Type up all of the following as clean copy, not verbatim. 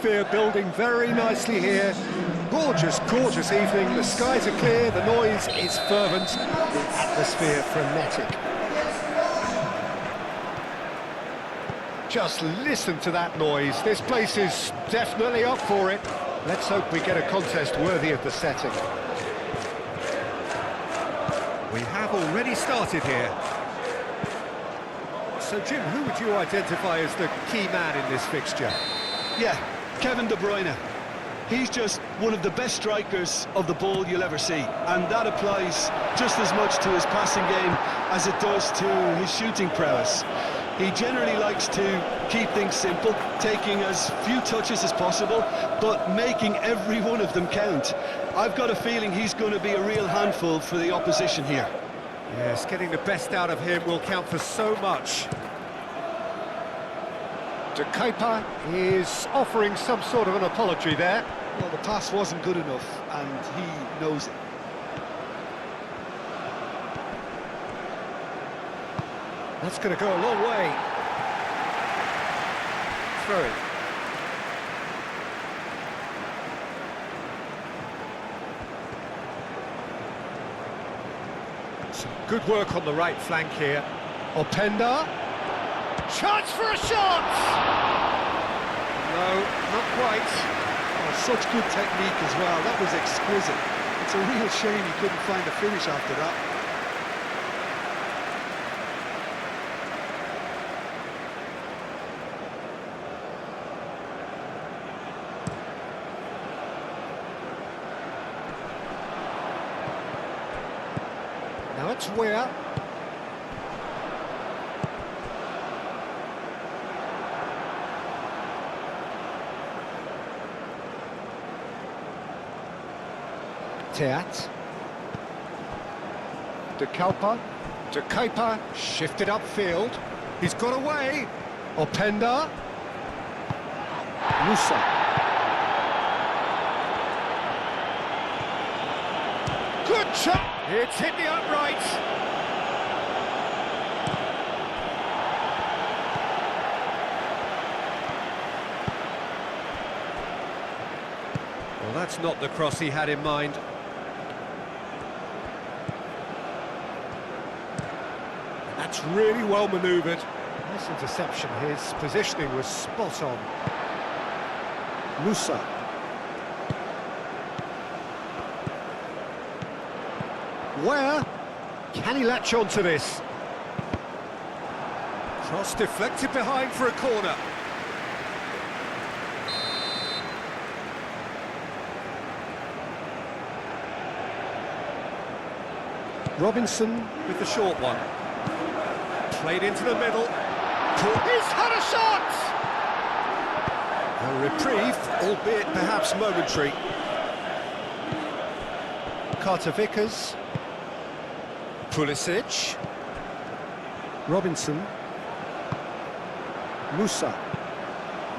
Building very nicely here. Gorgeous, gorgeous evening. The skies are clear, the noise is fervent, the atmosphere frenetic. Just listen to that noise. This place is definitely up for it. Let's hope we get a contest worthy of the setting. We have already started here. So, Jim, who would you identify as the key man in this fixture? Yeah, Kevin De Bruyne. He's just one of the best strikers of the ball you'll ever see, and that applies just as much to his passing game as it does to his shooting prowess. He generally likes to keep things simple, taking as few touches as possible, but making every one of them count. I've got a feeling he's going to be a real handful for the opposition here. Yes, getting the best out of him will count for so much. De Keeper is offering some sort of an apology there. Well, the pass wasn't good enough, and he knows it. That's going to go a long way. Throw it. Some good work on the right flank here. Openda. Chance for a shot! No, not quite. Oh, such good technique as well. That was exquisite. It's a real shame he couldn't find a finish after that. Now it's Weir. Teat. De Keeper shifted upfield. He's got away. Openda. Musa. Good shot. It's hit the upright. Well, that's not the cross he had in mind. That's really well manoeuvred. Nice interception. His positioning was spot on. Musa. Where can he latch on to this? Cross deflected behind for a corner. Robinson with the short one. Played into the middle. He's had a shot! A reprieve, albeit perhaps momentary. Carter Vickers. Pulisic. Robinson. Musa.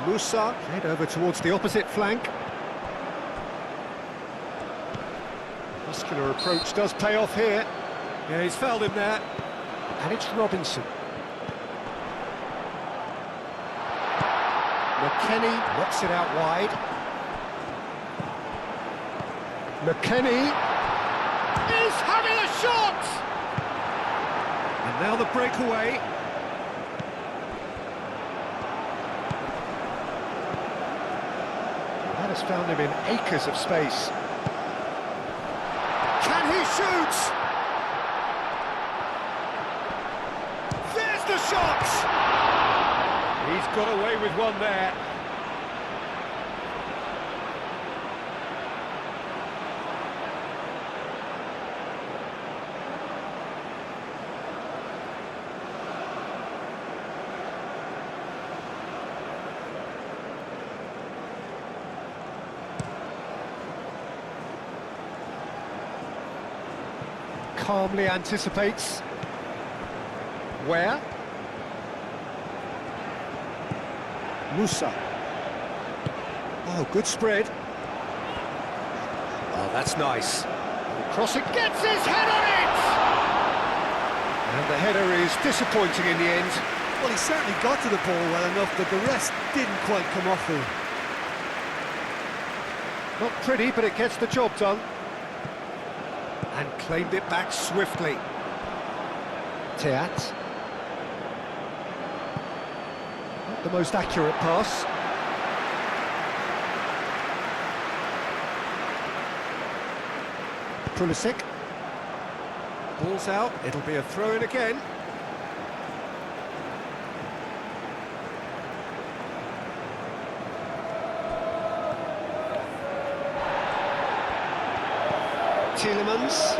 Played over towards the opposite flank. Muscular approach does pay off here. Yeah, he's fouled him there. And it's Robinson. McKennie knocks it out wide. McKennie is having a shot! And now the breakaway. That has found him in acres of space. Can he shoot? There's the shot! He's got away with one there. Calmly anticipates. Where? Musa. Oh, good spread. Oh, that's nice. Crossing gets his head on it! And the header is disappointing in the end. Well, he certainly got to the ball well enough, but the rest didn't quite come off him. Not pretty, but it gets the job done. And claimed it back swiftly. Teat. Not the most accurate pass. Pulisic. Ball's out, it'll be a throw-in again. Tielemans.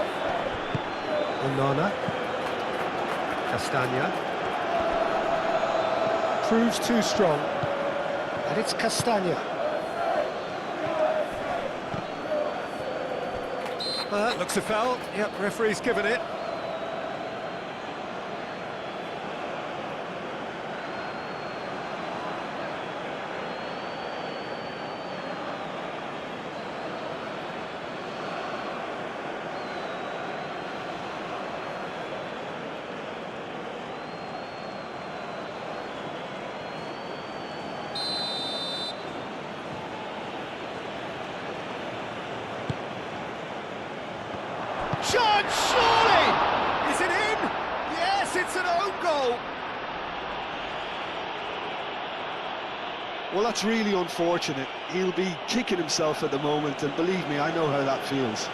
Onana. Castagna. Proves too strong. And it's Castagna. Looks a foul. Yep, referee's given it. Shot, surely! Is it in? Yes, it's an own goal. Well, that's really unfortunate. He'll be kicking himself at the moment, and believe me, I know how that feels.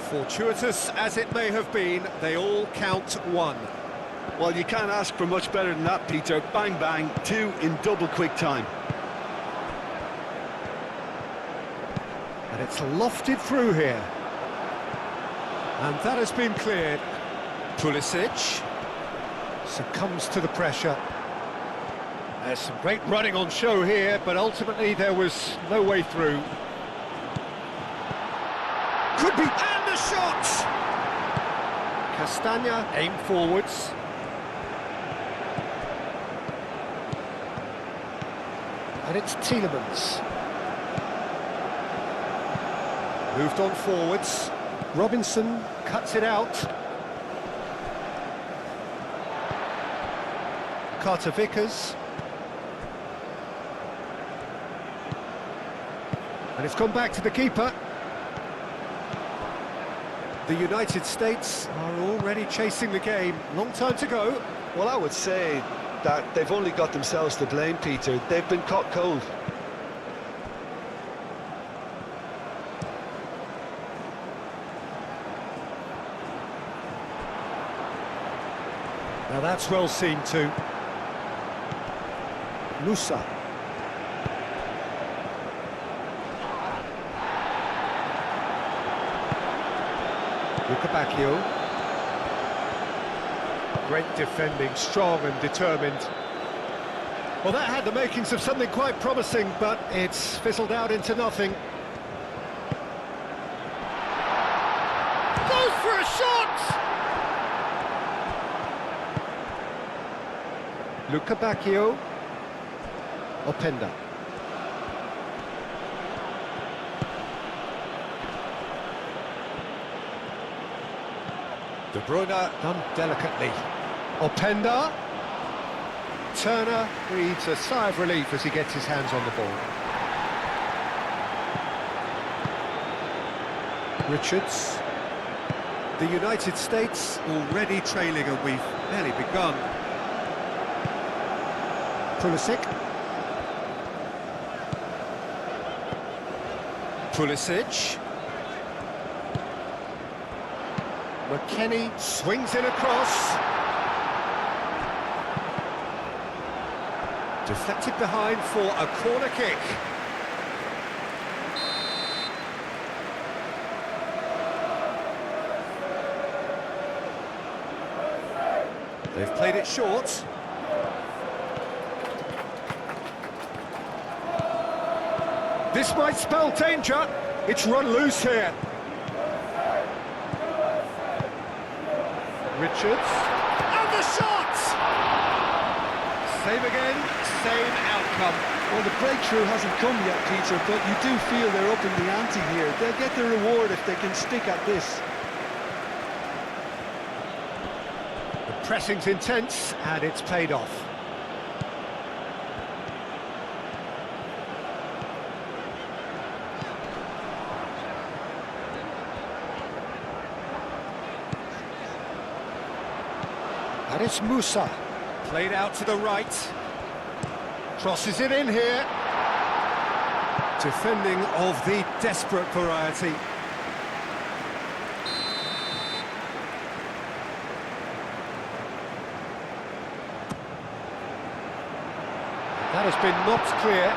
Fortuitous as it may have been, they all count one. Well, you can't ask for much better than that, Peter. Bang, bang, two in double quick time. And it's lofted through here. And that has been cleared. Pulisic succumbs to the pressure. There's some great running on show here, but ultimately there was no way through. Could be... And the shot! Castagna aimed forwards. And it's Tielemans. Moved on forwards. Robinson cuts it out. Carter Vickers. And it's gone back to the keeper. The United States are already chasing the game. Long time to go. Well, I would say that they've only got themselves to blame, Peter. They've been caught cold. Now that's well seen too. Musa. Bacchio. Great defending, strong and determined. Well, that had the makings of something quite promising, but it's fizzled out into nothing. Goes for a shot! Luca Bacchio. Openda. De Bruyne done delicately. Openda. Turner breathes a sigh of relief as he gets his hands on the ball. Richards. The United States already trailing and we've barely begun. Pulisic. Pulisic. McKennie swings in across. Deflected behind for a corner kick. They've played it short. This might spell danger. It's run loose here. Richards. And the shot! Same again, same outcome. Well, the breakthrough hasn't come yet, Peter, but you do feel they're upping the ante here. They'll get the reward if they can stick at this. The pressing's intense, and it's paid off. And it's Musa, played out to the right. Crosses it in here. Defending of the desperate variety. That has been knocked clear.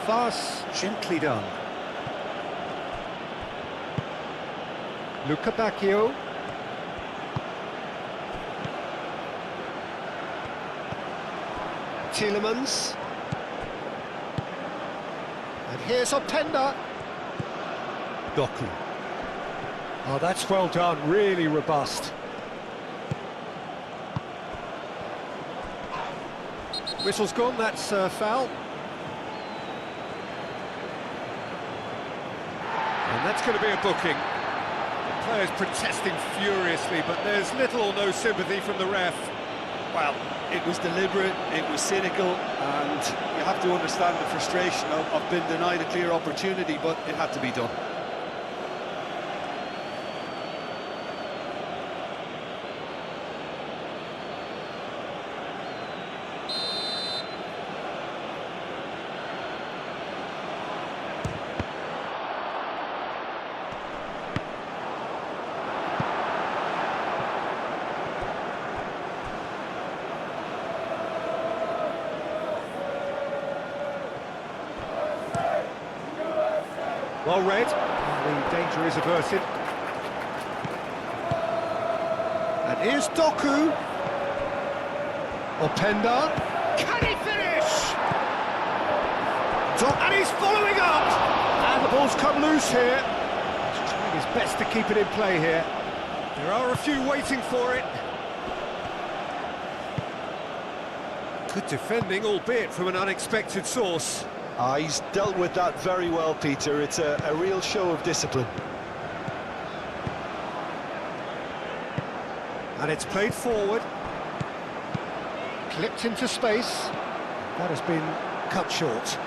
Fast, gently done. Luca Bacchio. Tielemans. And here's Openda. Doku. Oh, that's well done, really robust. Whistle's gone, that's foul. And that's going to be a booking. The players protesting furiously, but there's little or no sympathy from the ref. Well, it was deliberate, it was cynical, and you have to understand the frustration of being denied a clear opportunity, but it had to be done. Well read, the danger is averted. And here's Doku. Openda. Can he finish? And he's following up! And the ball's come loose here. He's trying his best to keep it in play here. There are a few waiting for it. Good defending, albeit from an unexpected source. He's dealt with that very well, Peter. It's a real show of discipline. And it's played forward. Clipped into space. That has been cut short.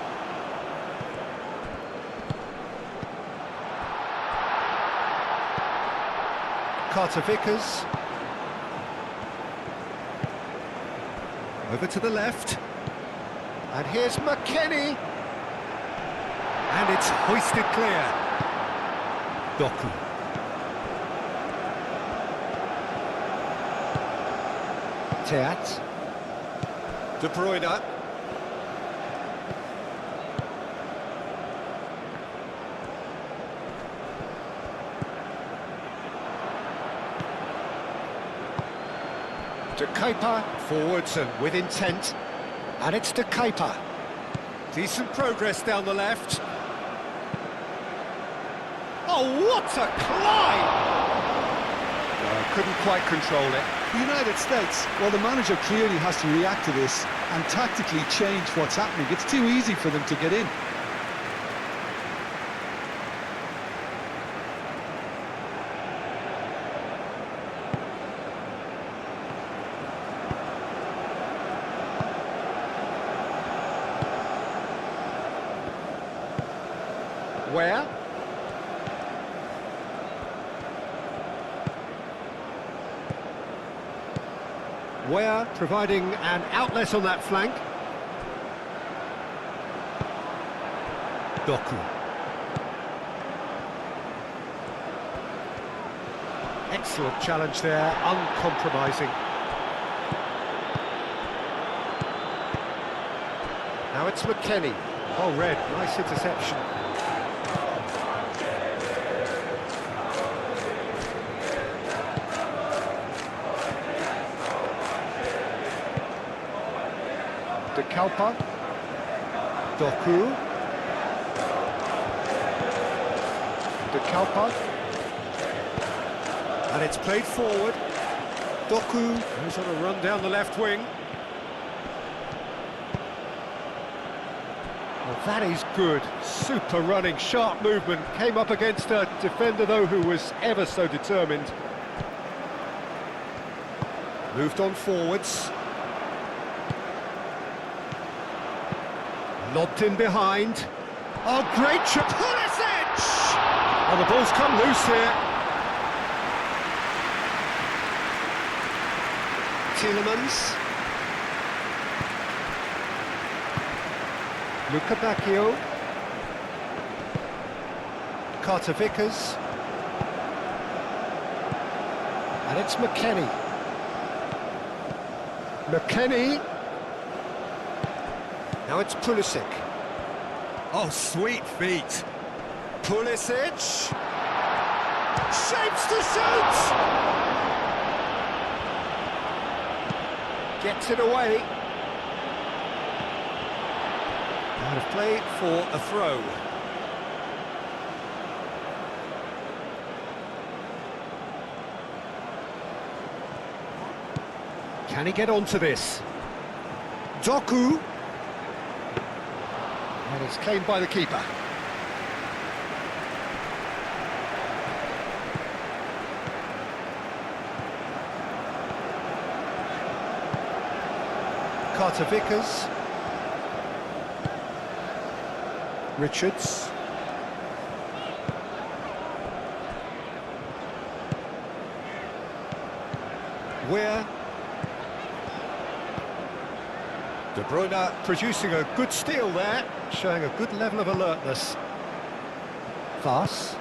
Carter Vickers. Over to the left. And here's McKennie. And it's hoisted clear. Doku. Teat. De Bruyne. De Kuiper, forwards and with intent. And it's De Kuiper. Decent progress down the left. Oh, what a climb! Couldn't quite control it. The United States, well, the manager clearly has to react to this and tactically change what's happening. It's too easy for them to get in. Where? Where providing an outlet on that flank. Doku. Excellent challenge there, uncompromising. Now it's McKennie. Oh, red, nice interception. Kalpa. Doku. De Kalpa. And it's played forward. Doku, who's on a run down the left wing. Well, that is good. Super running, sharp movement. Came up against a defender, though, who was ever so determined. Moved on forwards. Lobbed in behind. Oh, great shot! Pulisic! Oh, the ball's come loose here. Tielemans. Luca Bacchio. Carter Vickers. And it's McKennie. McKennie. Now it's Pulisic. Oh, sweet feet. Pulisic. Shapes to shoot! Gets it away. Out of play for a throw. Can he get onto this? Doku. And it's claimed by the keeper. Carter Vickers. Richards. Where? De Bruyne producing a good steal there, showing a good level of alertness. Vass.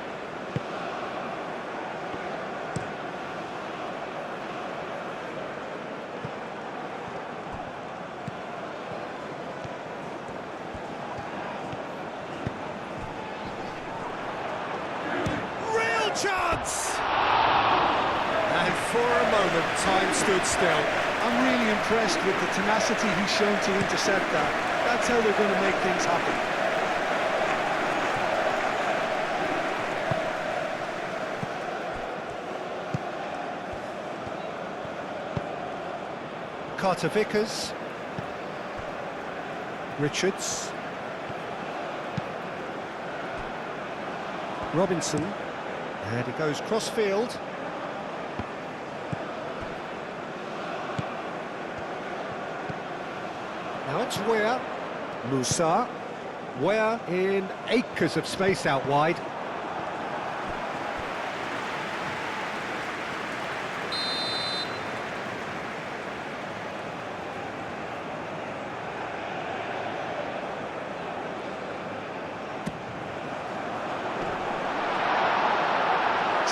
Real chance! And for a moment, time stood still. I'm really impressed with the tenacity he's shown to intercept that. That's how they're going to make things happen. Carter Vickers. Richards. Robinson. And he goes cross-field. Now it's Weah. Musa. Weah in acres of space out wide.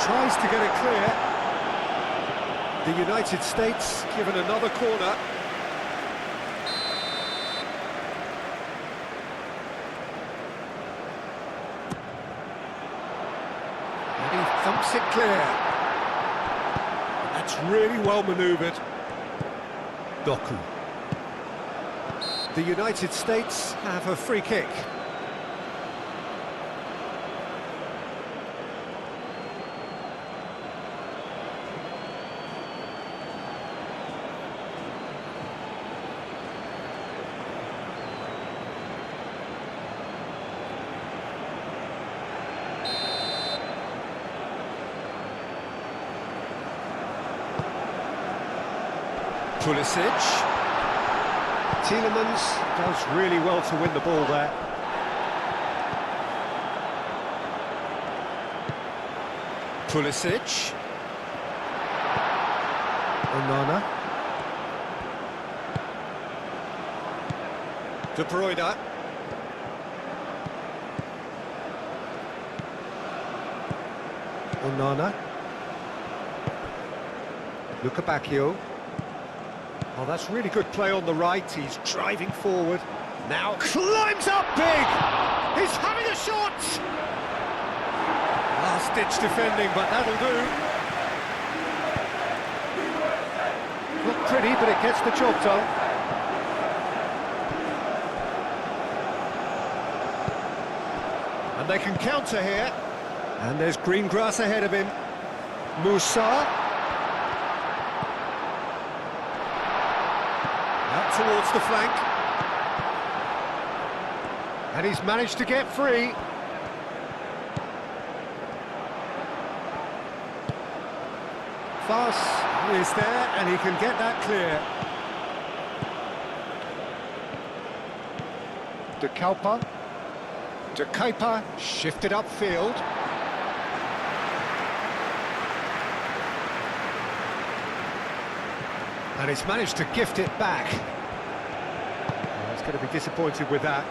Tries to get it clear. The United States given another corner. And he thumps it clear. That's really well manoeuvred. Doku. The United States have a free kick. Pulisic. Tielemans does really well to win the ball there. Pulisic. Onana. De Bruyne. Onana. Luca Bacchio. Oh, that's really good play on the right. He's driving forward. Now climbs up big! He's having a shot! Last-ditch defending, but that'll do. Not pretty, but it gets the job done. And they can counter here. And there's green grass ahead of him. Musa. Out towards the flank. And he's managed to get free. Fas is there, and he can get that clear. De Kuiper shifted upfield. And he's managed to gift it back. Oh, he's going to be disappointed with that.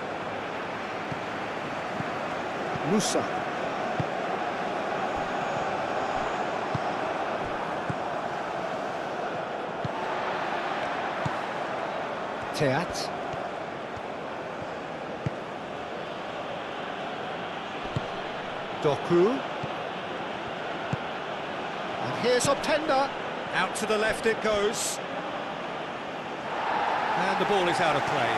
Musa. Teat. Doku. And here's Optenda. Out to the left it goes. And the ball is out of play.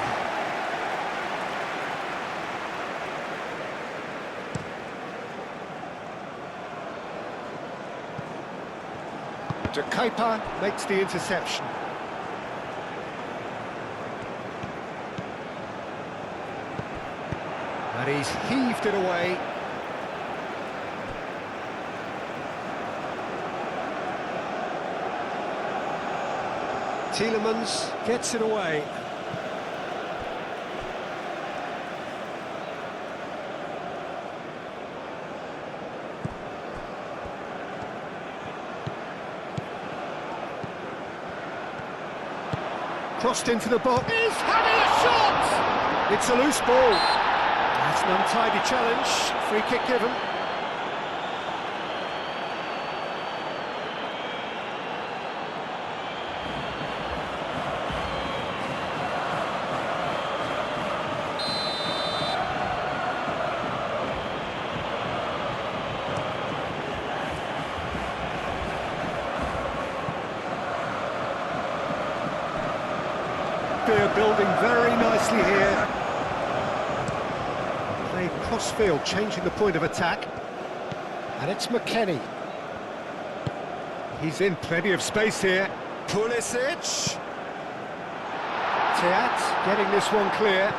De Kuiper makes the interception. And he's heaved it away. Tielemans gets it away. Crossed into the box. He's having a shot! It's a loose ball. That's an untidy challenge. Free kick given. They're building very nicely here. They cross field, changing the point of attack. And it's McKennie. He's in plenty of space here. Pulisic. Teat getting this one clear.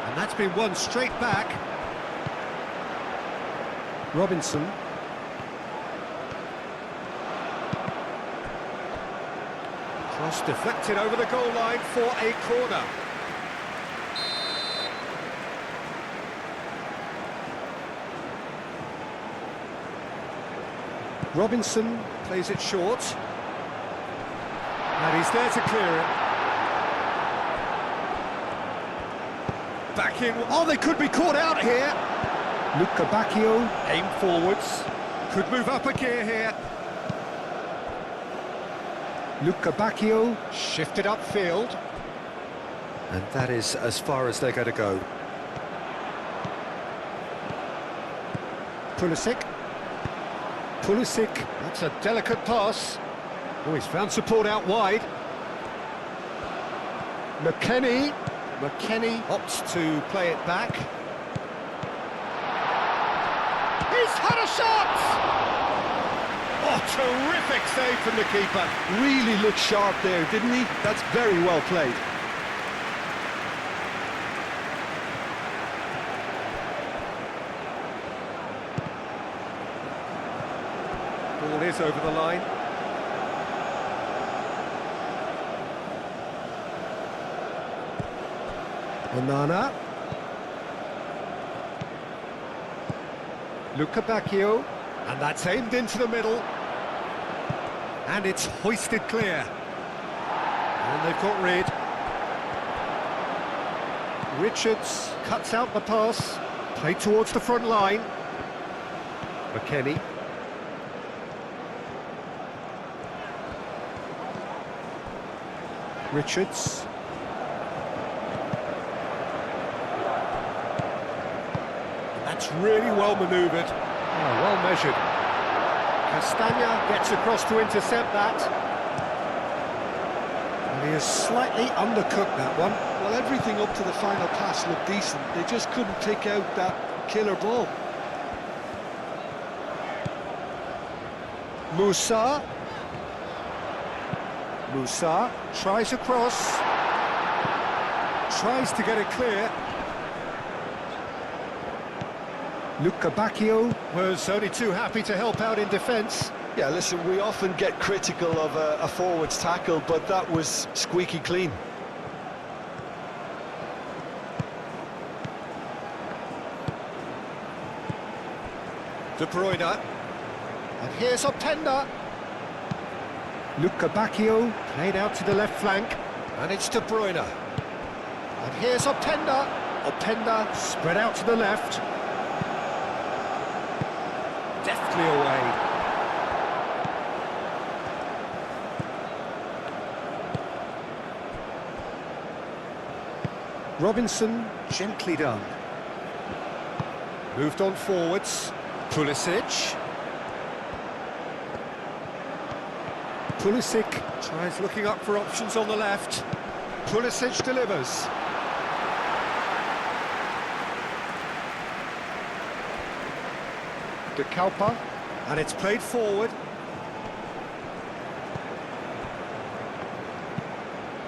And that's been won straight back. Robinson. Cross deflected over the goal line for a corner. Robinson plays it short. And he's there to clear it. Back in. Oh, they could be caught out here. Luca Bacchio aim forwards. Could move up a gear here. Luca Bacchio shifted upfield. And that is as far as they're going to go. Pulisic. That's a delicate pass. Oh, he's found support out wide. McKennie opts to play it back. He's had a shot! Oh, terrific save from the keeper. Really looked sharp there, didn't he? That's very well played. Ball is over the line. Onana. Luca Bacchio. And that's aimed into the middle. And it's hoisted clear. And they've got rid. Richards cuts out the pass. Played towards the front line. McKennie. Richards. That's really well manoeuvred. Oh, well measured. Castagna gets across to intercept that. And he has slightly undercooked that one. Well, everything up to the final pass looked decent. They just couldn't pick out that killer ball. Musa. Musa tries a cross. Tries to get it clear. Luca Bacchio was only too happy to help out in defence. Yeah, listen, we often get critical of a forward's tackle, but that was squeaky clean. De Bruyne. And here's Openda. Luca Bacchio played out to the left flank. And it's De Bruyne. And here's Openda. Openda spread out to the left. Deftly away. Robinson, gently done. Moved on forwards. Pulisic. Pulisic tries looking up for options on the left. Pulisic delivers. De Kalpa, and it's played forward.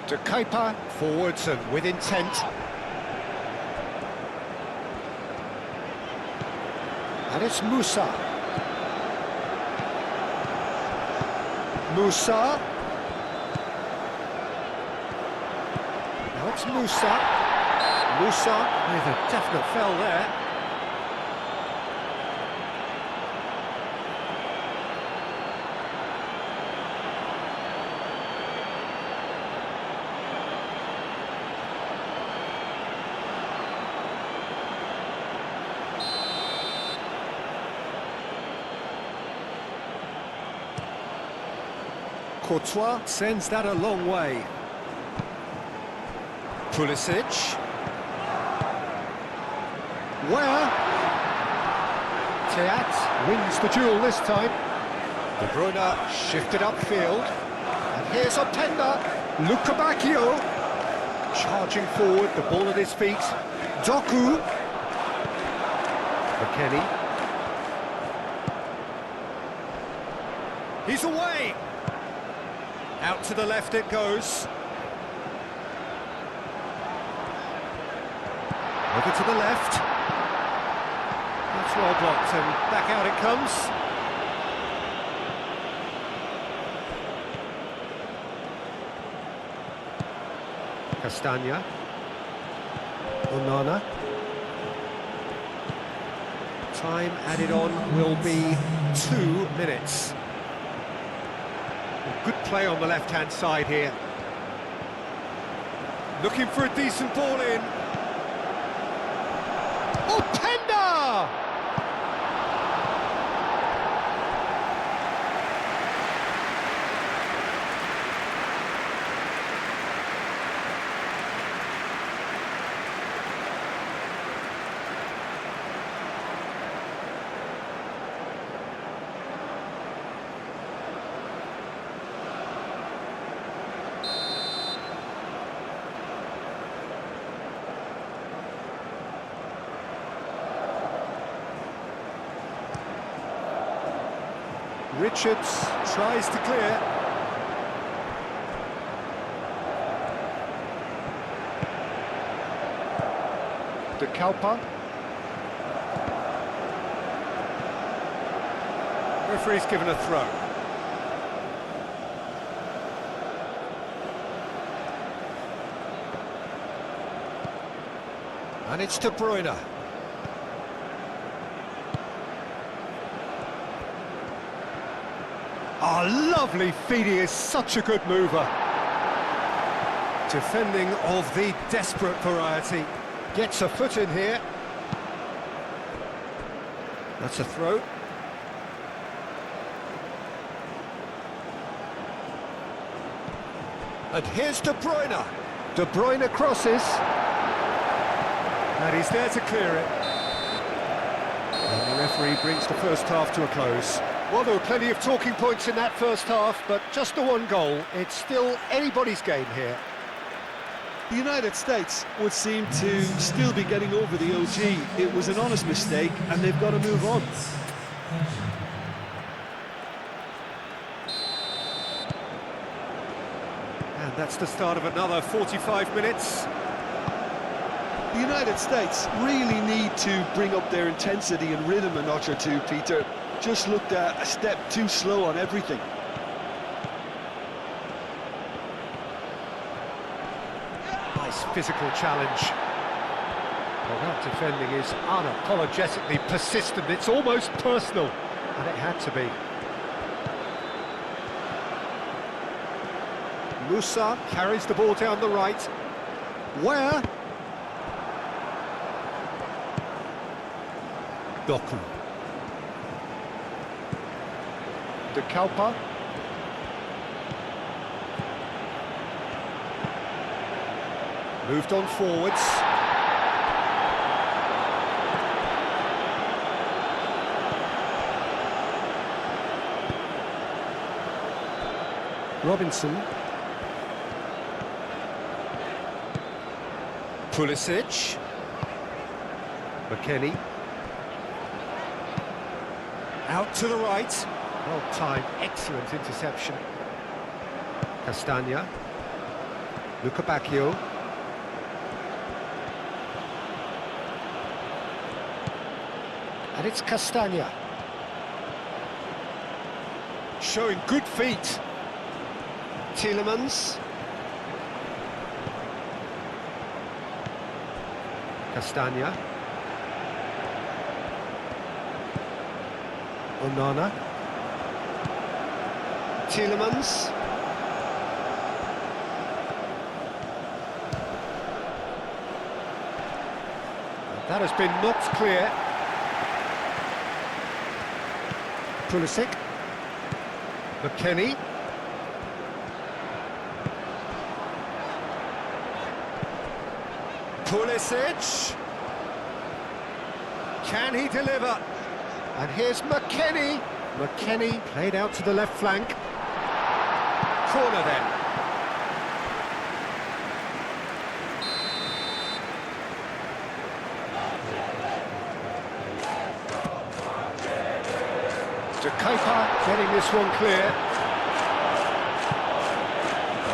De Kuiper, forwards and with intent. And it's Musa. Musa. Now it's Musa. Musa with a definite foul there. Courtois sends that a long way. Pulisic. Where? Teat wins the duel this time. De Bruyne shifted upfield. And here's Openda. Luca Bacchio. Charging forward, the ball at his feet. Doku. McKennie. He's away. Out to the left it goes. Over to the left. That's well blocked and back out it comes. Castagna. Onana. Time added on will be 2 minutes. Good play on the left-hand side here. Looking for a decent ball in. Openda! Richards tries to clear. De Kalpa. Referee's given a throw. And it's De Bruyne. Oh, lovely feed, he is such a good mover. Defending of the desperate variety. Gets a foot in here. That's a throw. And here's De Bruyne. De Bruyne crosses. And he's there to clear it. And the referee brings the first half to a close. Well, there were plenty of talking points in that first half, but just the one goal. It's still anybody's game here. The United States would seem to still be getting over the OG. It was an honest mistake, and they've got to move on. And that's the start of another 45 minutes. The United States really need to bring up their intensity and rhythm a notch or two, Peter. Just looked a step too slow on everything. Nice physical challenge. Well, that defending is unapologetically persistent. It's almost personal, and it had to be. Musa carries the ball down the right. Where? Doku. De Kalpa. Moved on forwards. Robinson. Pulisic. McKennie. Out to the right. Well timed, excellent interception. Castagna. Luca Bacchio. And it's Castagna. Showing good feet. Tielemans. Castagna. Onana. Tielemans. That has been knocked clear. Pulisic. McKennie. Pulisic. Can he deliver? And here's McKennie. McKennie played out to the left flank. Corner then. De Kalpa getting this one clear.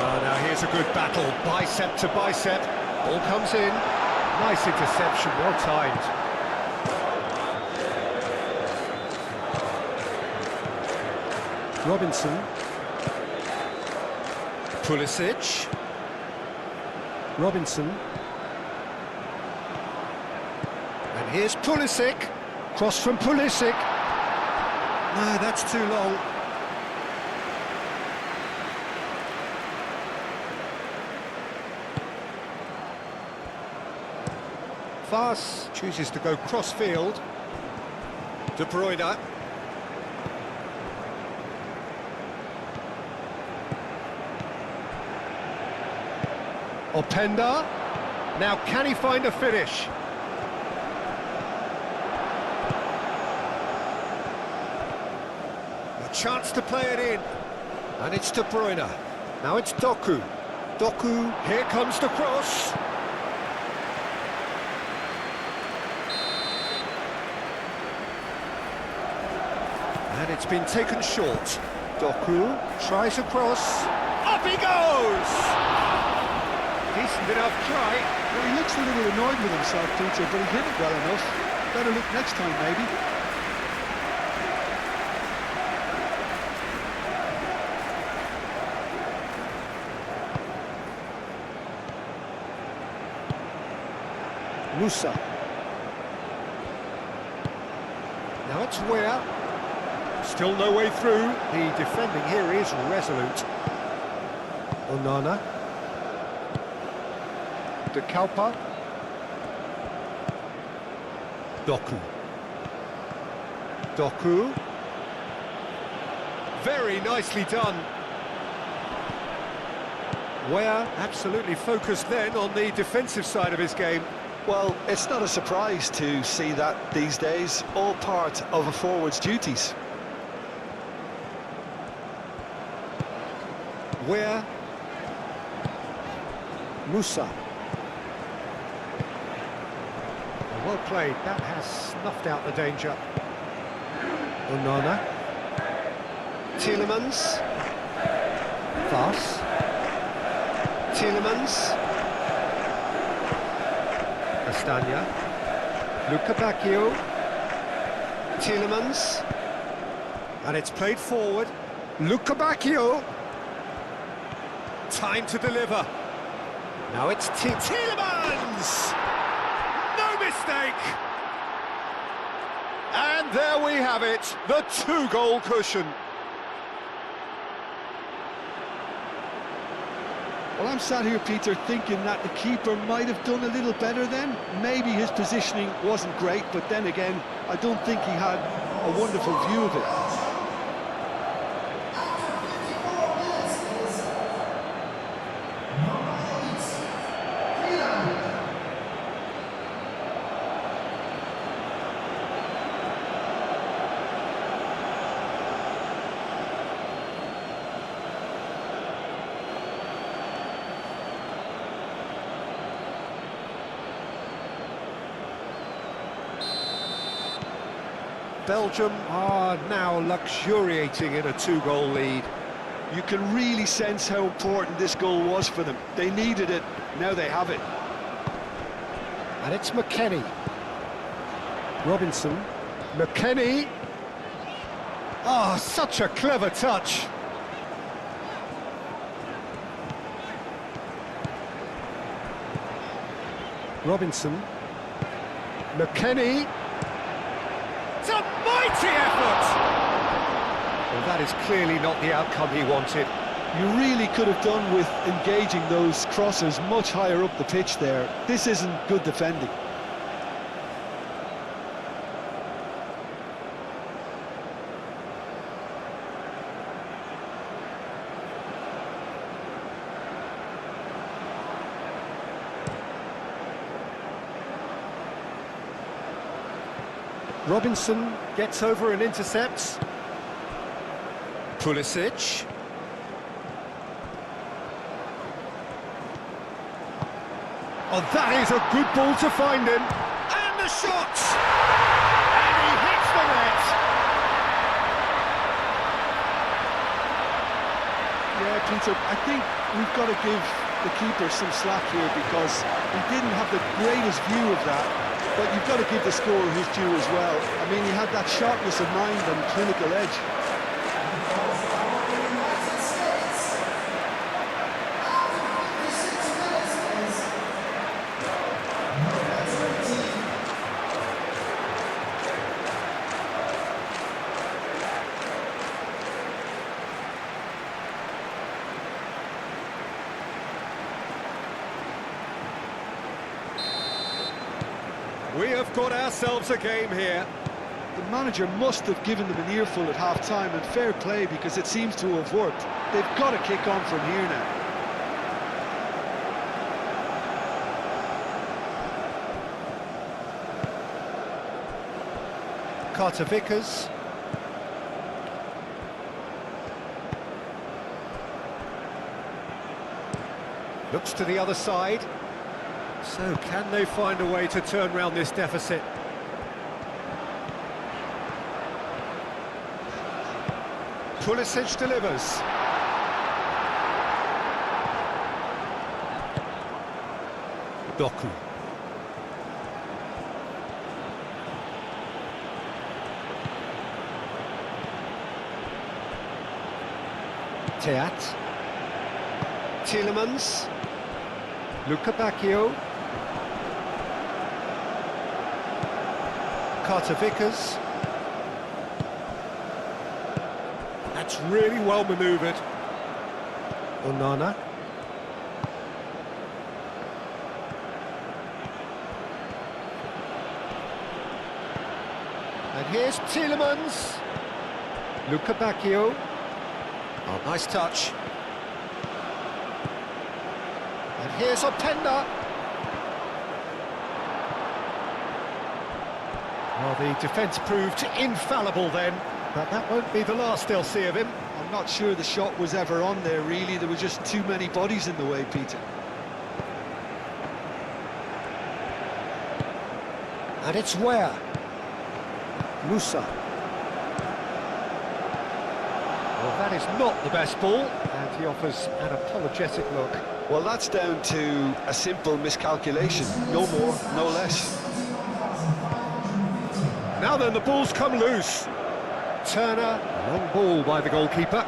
Oh, now here's a good battle, bicep to bicep. Ball comes in. Nice interception, well timed. Robinson. Pulisic. Robinson. And here's Pulisic. Cross from Pulisic. No, that's too long. Fas chooses to go cross-field. De Bruyne. Openda. Now can he find a finish? A chance to play it in. And it's De Bruyne. Now it's Doku. Doku, here comes the cross. And it's been taken short. Doku tries a cross. Up he goes! Decent enough try. Well, he looks a little annoyed with himself, Peter, but he hit it well enough. Better look next time, maybe. Musa. Now it's Ware. Still no way through. The defending here is resolute. Onana. De Kalpa. Doku. Doku. Very nicely done. Ware absolutely focused then on the defensive side of his game. Well, it's not a surprise to see that these days, all part of a forward's duties. Ware. Musa. Well played, that has snuffed out the danger. Onana. Tielemans. Fas. Tielemans. Castagna. Luca Bacchio. Tielemans. And it's played forward. Luca Bacchio. Time to deliver. Now it's Tielemans! No mistake! And there we have it, the 2-goal cushion. Well, I'm sat here, Peter, thinking that the keeper might have done a little better then. Maybe his positioning wasn't great, but then again, I don't think he had a wonderful view of it. Belgium are now luxuriating in a 2-goal lead. You can really sense how important this goal was for them. They needed it, now they have it. And it's McKennie. Robinson. McKennie. Oh, such a clever touch. Robinson. McKennie. It's a mighty effort! Well, that is clearly not the outcome he wanted. You really could have done with engaging those crosses much higher up the pitch there. This isn't good defending. Robinson gets over and intercepts. Pulisic. Oh, that is a good ball to find him. And the shot! And he hits the net. Yeah, Peter, I think we've got to give the keeper some slack here because he didn't have the greatest view of that. But you've got to give the scorer his due as well. I mean, he had that sharpness of mind and clinical edge. We have got ourselves a game here. The manager must have given them an earful at half-time, and fair play because it seems to have worked. They've got to kick on from here now. Carter Vickers. Looks to the other side. So, can they find a way to turn round this deficit? Pulisic delivers. Doku. Teat. Tielemans. Luca Bacchio. Carter Vickers. That's really well manoeuvred. Onana. And here's Tielemans. Luca Bacchio. Oh, nice touch. And here's Openda. Well, the defence proved infallible then, but that won't be the last they'll see of him. I'm not sure the shot was ever on there, really. There were just too many bodies in the way, Peter. And it's where? Musa. Well, that is not the best ball, and he offers an apologetic look. Well, that's down to a simple miscalculation. No more, no less. Now then, the ball's come loose. Turner, long ball by the goalkeeper.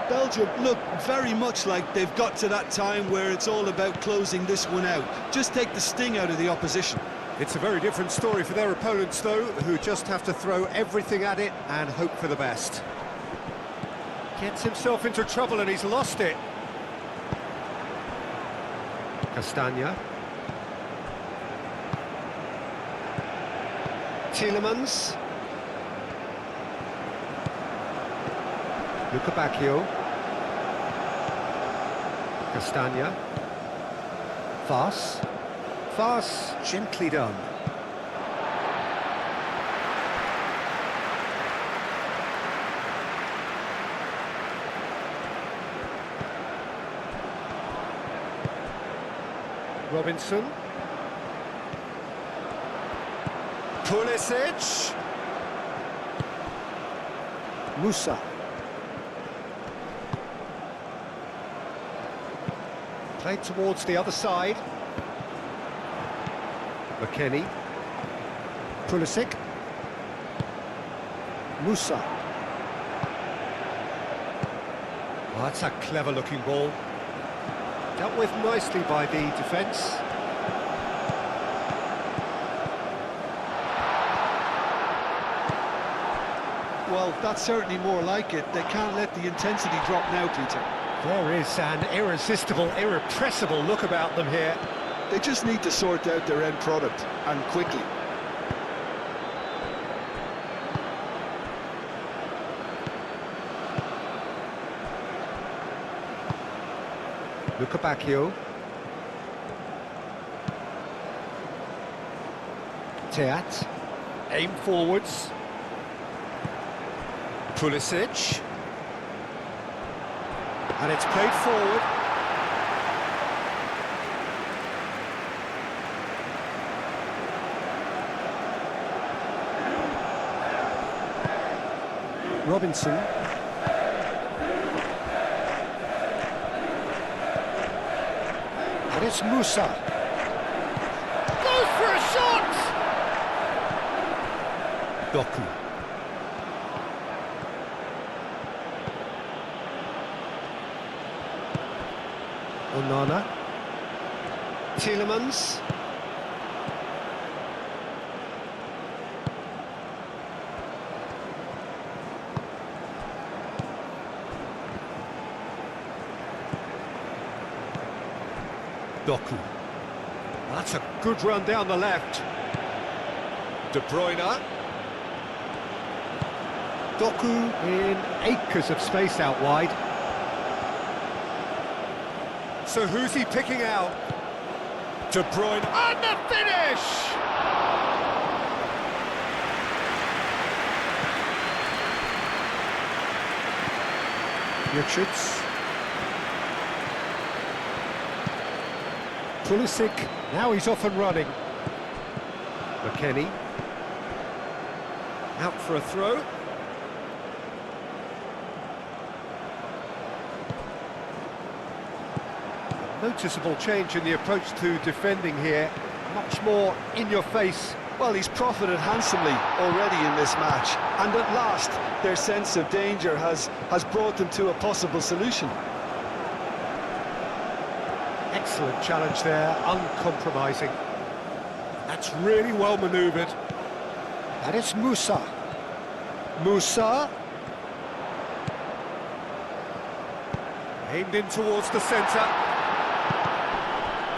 Belgium look very much like they've got to that time where it's all about closing this one out. Just take the sting out of the opposition. It's a very different story for their opponents, though, who just have to throw everything at it and hope for the best. Gets himself into trouble and he's lost it. Castagna. Tielemans. Luca Bacchio. Castagna. Fas. Fas, gently done. Robinson. Pulisic. Musa. Played towards the other side. McKennie. Pulisic. Musa. Oh, that's a clever-looking ball. Dealt with nicely by the defence. Well, that's certainly more like it. They can't let the intensity drop now, Peter. There is an irresistible, irrepressible look about them here. They just need to sort out their end product, and quickly. Luca Bacchio. Teat. Aim forwards. Pulisic. And it's played forward. Robinson. And it's Musa. Goes for a shot! Doku. Onana. Tielemans. Doku. That's a good run down the left. De Bruyne. Doku in acres of space out wide. So who's he picking out? De Bruyne, and the finish! Richards. Pulisic, now he's off and running. McKennie. Out for a throw. Noticeable change in the approach to defending here. Much more in your face. Well, he's profited handsomely already in this match. And at last, their sense of danger has brought them to a possible solution. Excellent challenge there, uncompromising. That's really well manoeuvred. And it's Musa. Musa. Aimed in towards the centre.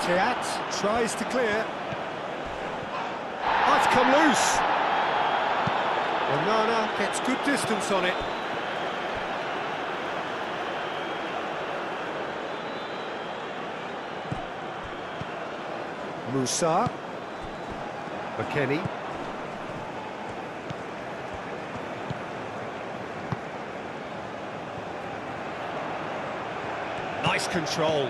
Teat tries to clear. Oh, it's come loose. Onana gets good distance on it. Musa. McKennie. Nice control.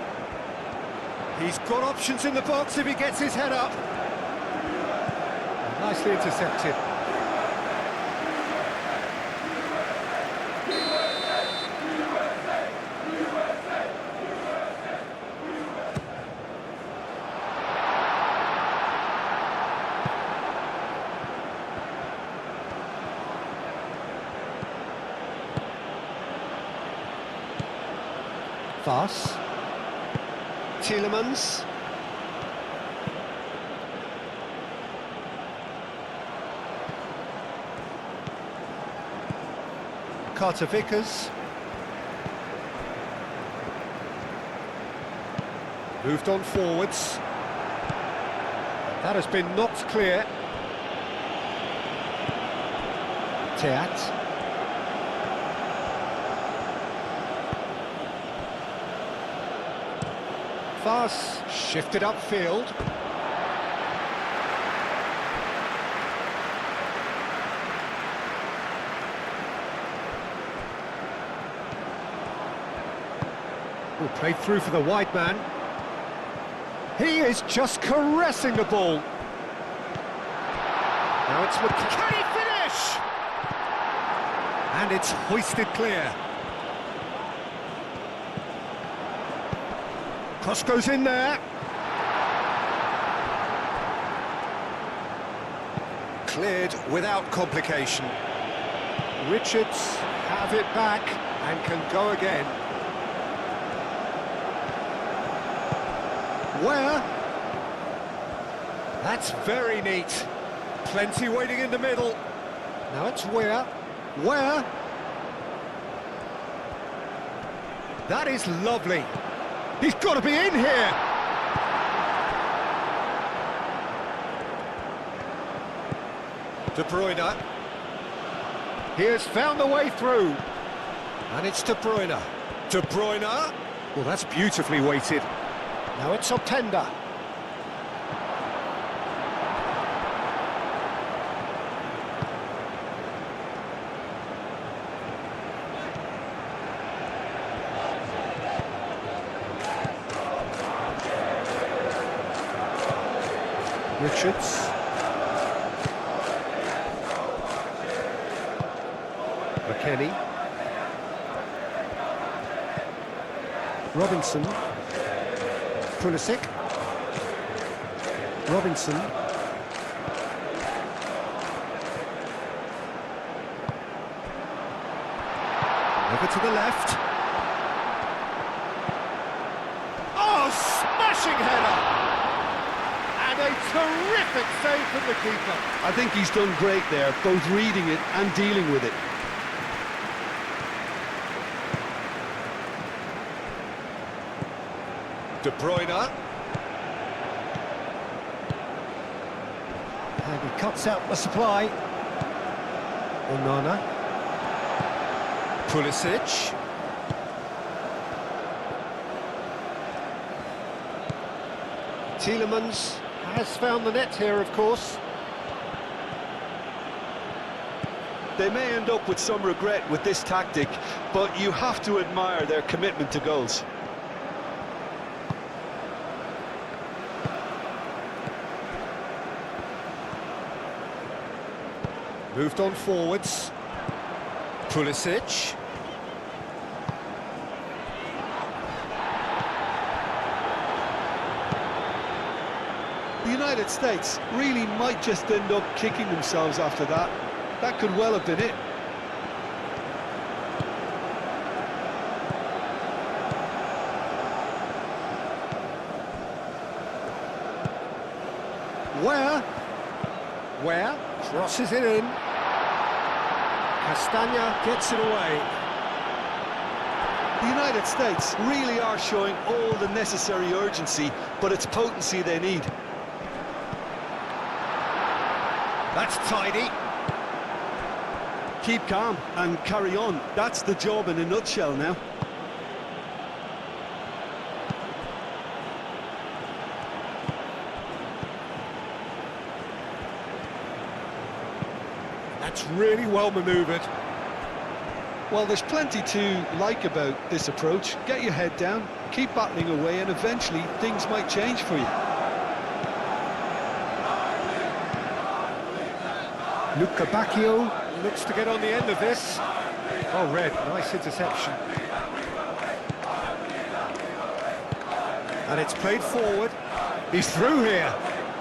He's got options in the box if he gets his head up. Nicely intercepted. Fas. Tielemans. Carter Vickers. Moved on forwards. That has been knocked clear. Teat. Fas shifted upfield. Oh, played through for the wide man. He is just caressing the ball. Now it's can he finish? And it's hoisted clear. Cross goes in there. Cleared without complication. Richards have it back and can go again. Where? That's very neat. Plenty waiting in the middle. Now it's Where? That is lovely. He's got to be in here. De Bruyne. He has found the way through. And it's De Bruyne. De Bruyne. Well, that's beautifully weighted. Now it's Openda. Richards. McKennie. Robinson. Pulisic. Robinson. Over to the left. Oh, smashing header! And a terrific save from the keeper. I think he's done great there, both reading it and dealing with it. De Bruyne. And he cuts out the supply. Onana. Pulisic. Tielemans has found the net here, of course. They may end up with some regret with this tactic, but you have to admire their commitment to goals. Moved on forwards. Pulisic. The United States really might just end up kicking themselves after that. That could well have been it. Where? Crosses it in. Castagna gets it away. The United States really are showing all the necessary urgency, but it's potency they need. That's tidy. Keep calm and carry on. That's the job in a nutshell now. That's really well manoeuvred. Well, there's plenty to like about this approach. Get your head down, keep battling away, and eventually things might change for you. Luca Bacchio looks to get on the end of this. Oh, red, nice interception. And it's played forward. He's through here.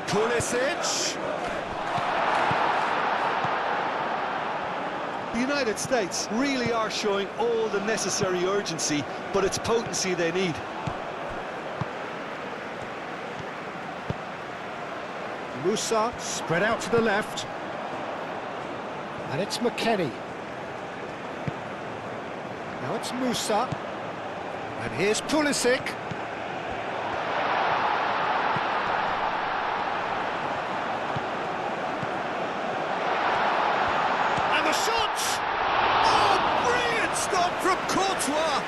Pulisic. The United States really are showing all the necessary urgency, but it's potency they need. Musa spread out to the left. And it's McKennie. Now it's Musa. And here's Pulisic. And the shot! Oh, brilliant stop from Courtois!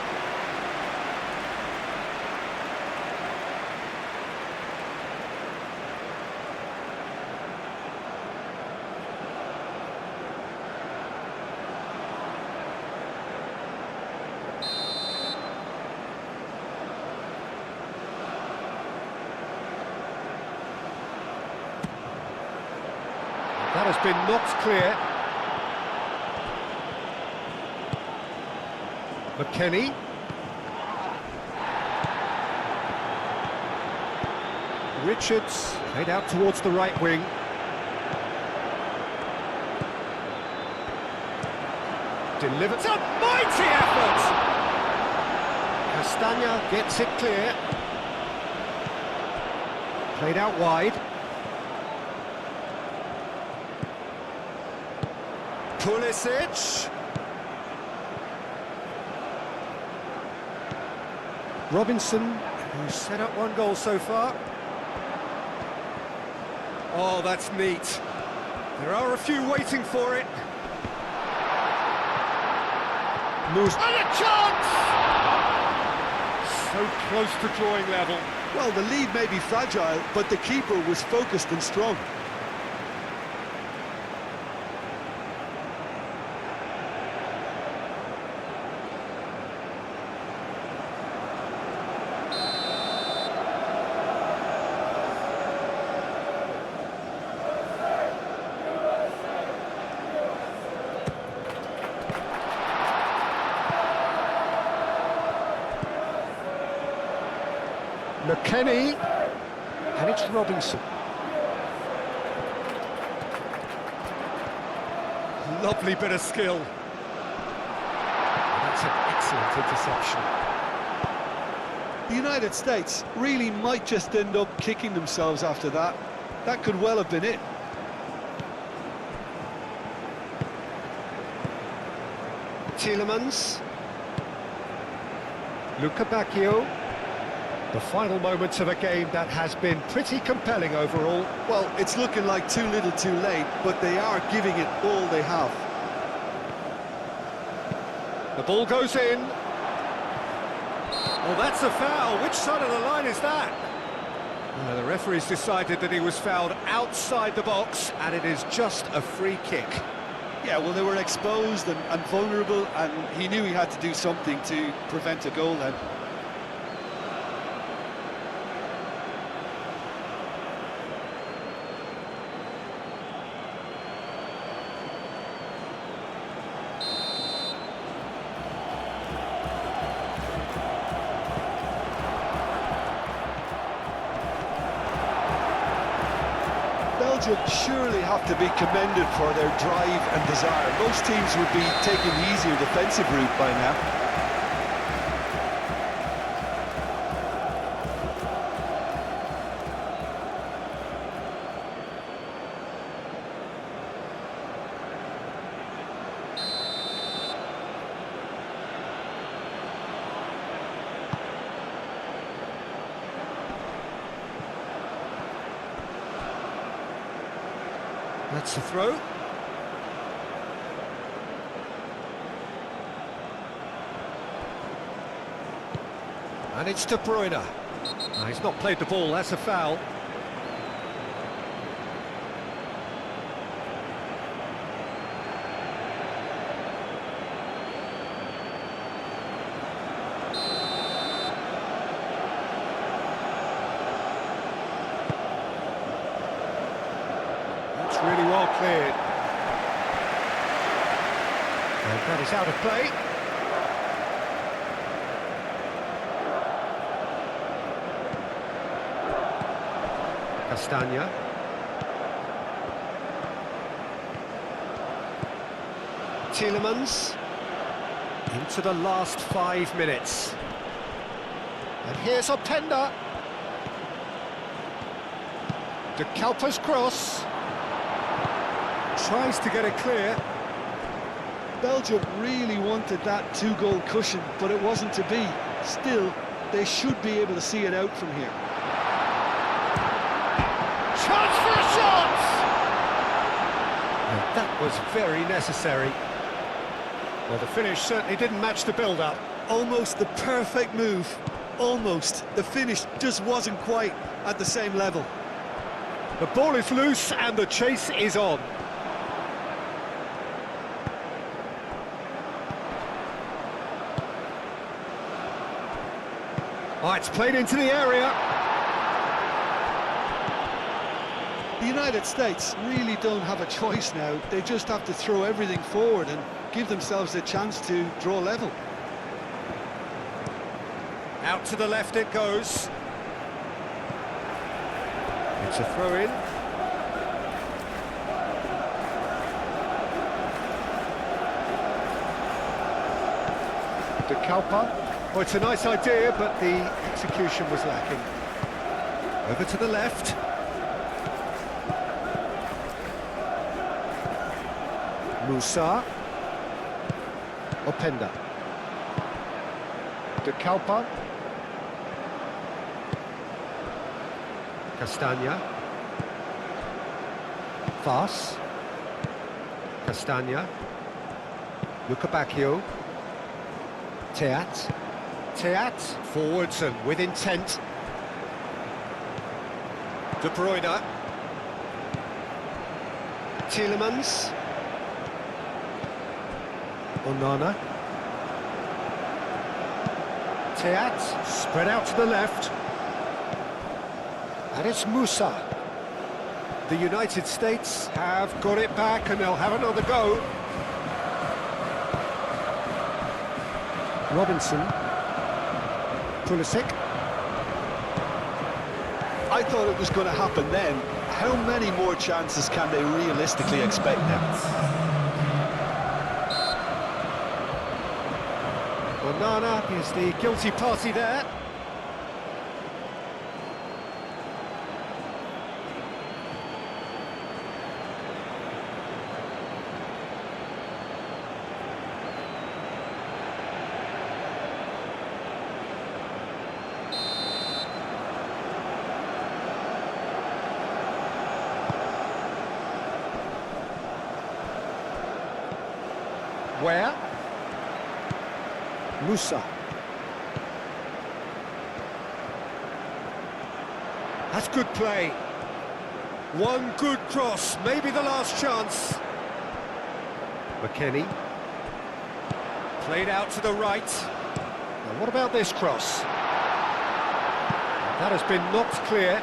That has been knocked clear. McKennie. Richards played out towards the right wing. Delivered. It's a mighty effort! Castagna gets it clear. Played out wide. Pulisic. Robinson, who's set up one goal so far. Oh, that's neat. There are a few waiting for it. Moves. And a chance! So close to drawing level. Well, the lead may be fragile, but the keeper was focused and strong. McKennie, and it's Robinson. Lovely bit of skill. That's an excellent interception. The United States really might just end up kicking themselves after that. That could well have been it. Tielemans. Luca Bacchio. The final moments of a game that has been pretty compelling overall. Well, it's looking like too little too late, but they are giving it all they have. The ball goes in. Oh, that's a foul. Which side of the line is that? The referee's decided that he was fouled outside the box, and it is just a free kick. Yeah, well, they were exposed and vulnerable, and he knew he had to do something to prevent a goal then. Belgium surely have to be commended for their drive and desire. Most teams would be taking the easier defensive route by now. That's the throw. And it's De Bruyne. No, he's not played the ball, that's a foul. Really well cleared. And that is out of play. Castagna. Tielemans. Into the last 5 minutes. And here's Openda. De Kalpa's cross. Tries to get it clear. Belgium really wanted that 2-goal cushion, but it wasn't to be. Still, they should be able to see it out from here. Chance for a shot! And that was very necessary. Well, the finish certainly didn't match the build-up. Almost the perfect move. Almost. The finish just wasn't quite at the same level. The ball is loose and the chase is on. Oh, it's played into the area. The United States really don't have a choice now. They just have to throw everything forward and give themselves a chance to draw level. Out to the left it goes. It's a throw-in. De Kalpa. Oh, it's a nice idea, but the execution was lacking. Over to the left. Musa. Openda. De Kalpa. Castagna. Fas. Castagna. Luca Bacchio. Teat. Teat. Forwards and with intent. De Bruyne. Tielemans. Onana. Teat. Spread out to the left. And it's Musa. The United States have got it back and they'll have another go. Robinson. Pulisic. I thought it was going to happen then. How many more chances can they realistically expect now? Onana is the guilty party there. Where? Musa. That's good play. One good cross, maybe the last chance. McKennie. Played out to the right. Now what about this cross? That has been knocked clear.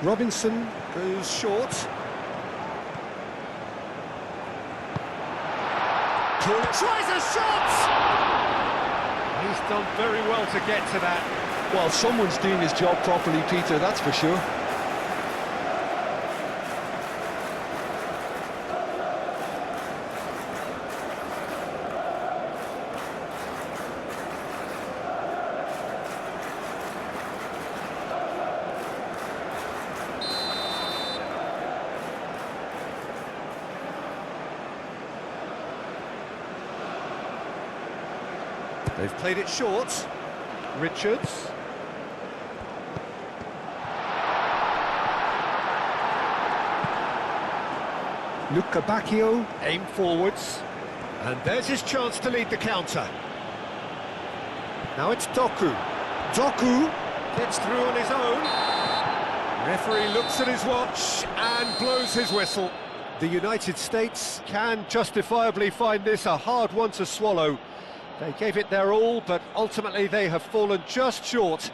Robinson goes short. Tries a shot! He's done very well to get to that. Well, someone's doing his job properly, Peter, that's for sure. They've played it short. Richards. Luca Bacchio, aim forwards. And there's his chance to lead the counter. Now it's Doku. Doku gets through on his own. Referee looks at his watch and blows his whistle. The United States can justifiably find this a hard one to swallow. They gave it their all, but ultimately they have fallen just short